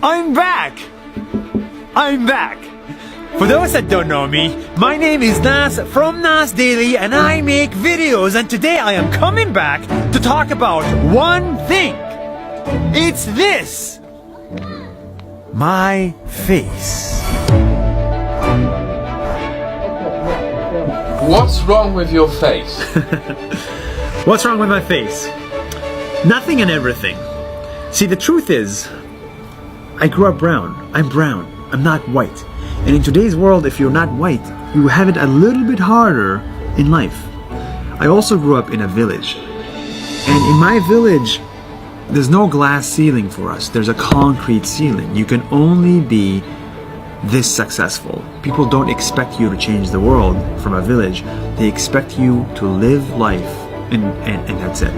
I'm back! I'm back! For those that don't know me, my name is Nas from Nas Daily and I make videos, and today I am coming back to talk about one thing. It's this! My face. What's wrong with your face? What's wrong with my face? Nothing and everything. See, the truth is, I grew up brown. I'm brown. I'm not white. And in today's world, if you're not white, you have it a little bit harder in life. I also grew up in a village. And in my village, there's no glass ceiling for us. There's a concrete ceiling. You can only be this successful. People don't expect you to change the world from a village. They expect you to live life and that's it.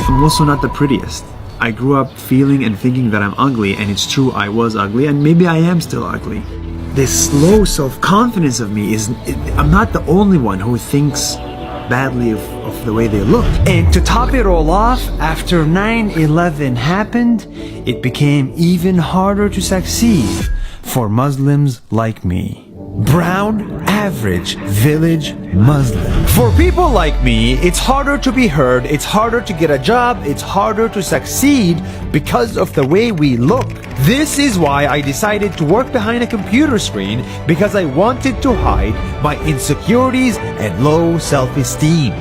I'm also not the prettiest. I grew up feeling and thinking that I'm ugly, and it's true, I was ugly, and maybe I am still ugly. This slow self-confidence of me I'm not the only one who thinks badly of the way they look. And to top it all off, after 9/11 happened, it became even harder to succeed for Muslims like me. Brown, average, village Muslim. For people like me, it's harder to be heard, it's harder to get a job, it's harder to succeed because of the way we look. This is why I decided to work behind a computer screen, because I wanted to hide my insecurities and low self-esteem.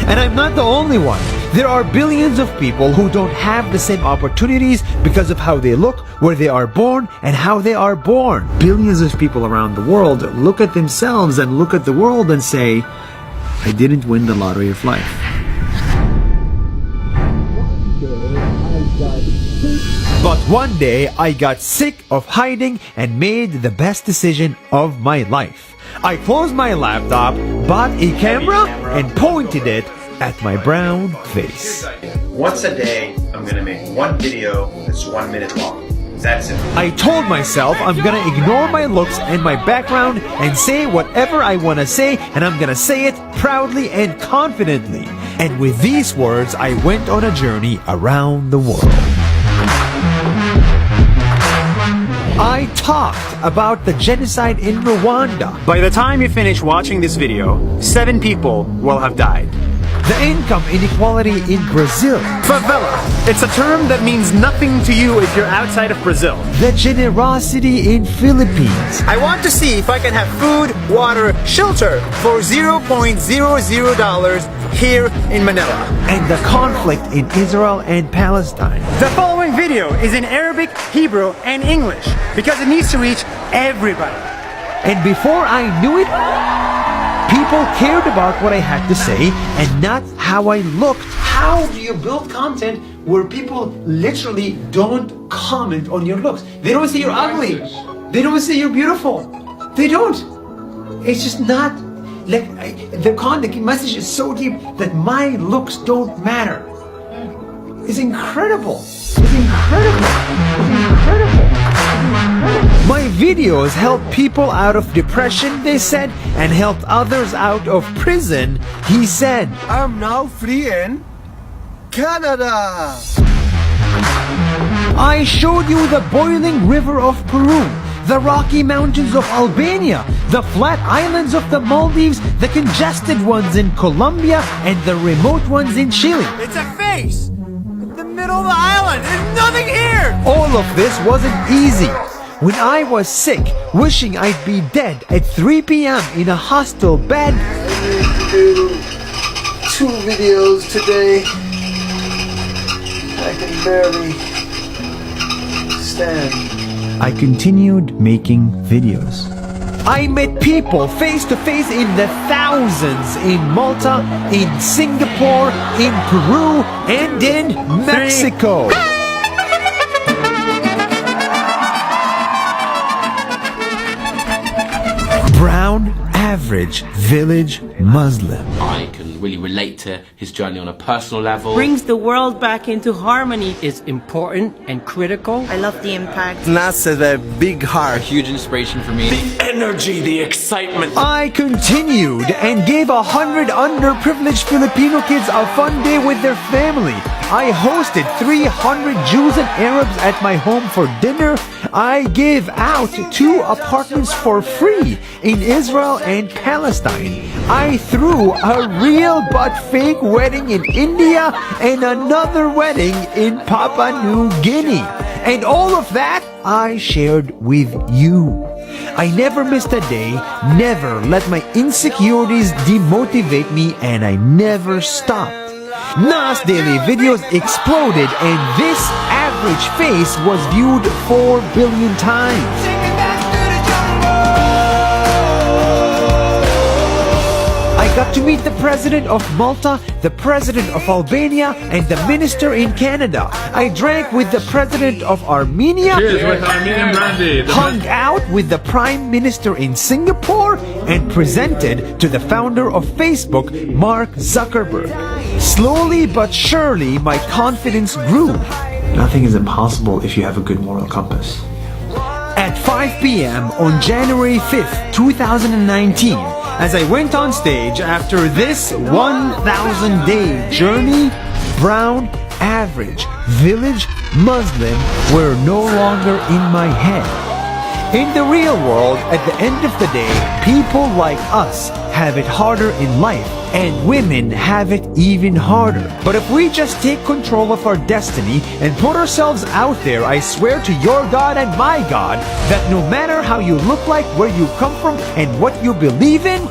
And I'm not the only one. There are billions of people who don't have the same opportunities because of how they look, where they are born, and how they are born. Billions of people around the world look at themselves and look at the world and say, I didn't win the lottery of life. But one day I got sick of hiding and made the best decision of my life. I closed my laptop, bought a camera, and pointed it at my brown face. Once a day, I'm gonna make one video that's 1 minute long. That's it. I told myself I'm gonna ignore my looks and my background and say whatever I wanna say, and I'm gonna say it proudly and confidently. And with these words, I went on a journey around the world. I talked about the genocide in Rwanda. By the time you finish watching this video, 7 people will have died. The income inequality in Brazil. Favela. It's a term that means nothing to you if you're outside of Brazil. The generosity in Philippines. I want to see if I can have food, water, shelter for $0.00 here in Manila. And the conflict in Israel and Palestine. The following video is in Arabic, Hebrew, and English because it needs to reach everybody. And before I knew it, people cared about what I had to say and not how I looked. How do you build content where people literally don't comment on your looks? They don't say you're ugly. They don't say you're beautiful. They don't. It's just not. Like, the message is so deep that my looks don't matter. It's incredible. It's incredible. It's incredible. My videos help people out of depression, they said, and helped others out of prison, he said. I'm now free in Canada. I showed you the boiling river of Peru, the Rocky Mountains of Albania, the flat islands of the Maldives, the congested ones in Colombia, and the remote ones in Chile. It's a face in the middle of the island. There's nothing here. All of this wasn't easy. When I was sick, wishing I'd be dead at 3 p.m. in a hostel bed. I do 2 videos today. I can barely stand. I continued making videos. I met people face to face in the thousands in Malta, in Singapore, in Peru, and in Mexico. Brown, average, village Muslim. I can really relate to his journey on a personal level. Brings the world back into harmony is important and critical. I love the impact. Nas has a big heart. Huge inspiration for me. The energy, the excitement. I continued and gave 100 underprivileged Filipino kids a fun day with their family. I hosted 300 Jews and Arabs at my home for dinner. I gave out 2 apartments for free in Israel and Palestine. I threw a real but fake wedding in India and another wedding in Papua New Guinea. And all of that I shared with you. I never missed a day, never let my insecurities demotivate me, and I never stopped. Nas daily videos exploded, and this average face was viewed 4 billion times. I got to meet the president of Malta, the president of Albania, and the minister in Canada. I drank with the president of Armenia, hung out with the prime minister in Singapore, and presented to the founder of Facebook, Mark Zuckerberg. Slowly but surely, my confidence grew. Nothing is impossible if you have a good moral compass. At 5 p.m. on January 5th, 2019, as I went on stage after this 1,000-day journey, brown, average, village, Muslim were no longer in my head. In the real world, at the end of the day, people like us have it harder in life, and women have it even harder. But if we just take control of our destiny and put ourselves out there, I swear to your God and my God that no matter how you look like, where you come from, and what you believe in,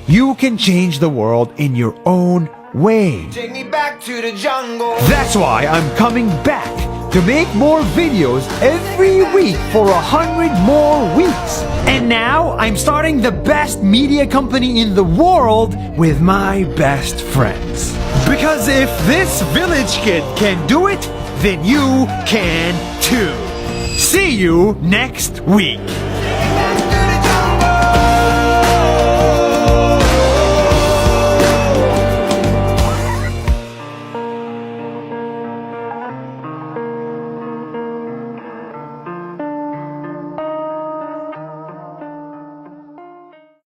you can change the world in your own way. Take me back to the jungle. That's why I'm coming back to make more videos every week for 100 more weeks. And now I'm starting the best media company in the world with my best friends. Because if this village kid can do it, then you can too. See you next week.